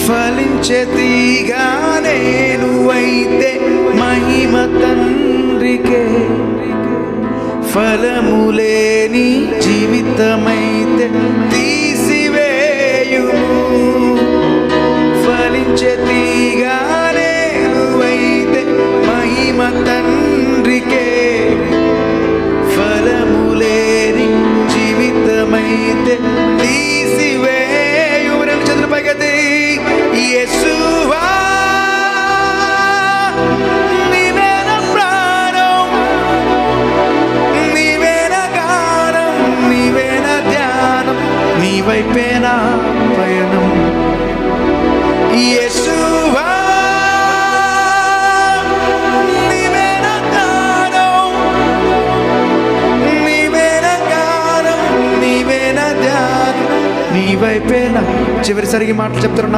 ఫలించే తీగా నేను అయితే మహిమ తండ్రికే, ఫలములేని జీవితమైతే తీసివేయుము. ఫలించే తీగా నేను అయితే మహిమ తండ్రికే, ఫలములేని జీవితమైతే తీసివేయుము. రెండు చేతులు పైకెత్తి యేసువా నీవే నా ప్రాణం, నీవే నా గానం, నీవే నా ధ్యానం, నీ వైపే నా పయనం. యేసువా నీవే నా గానం, నీవే నా గానం, నీవే నా ధ్యానం, నీ వైపే నా. చివరిసరికి మాటలు చెప్తున్నా.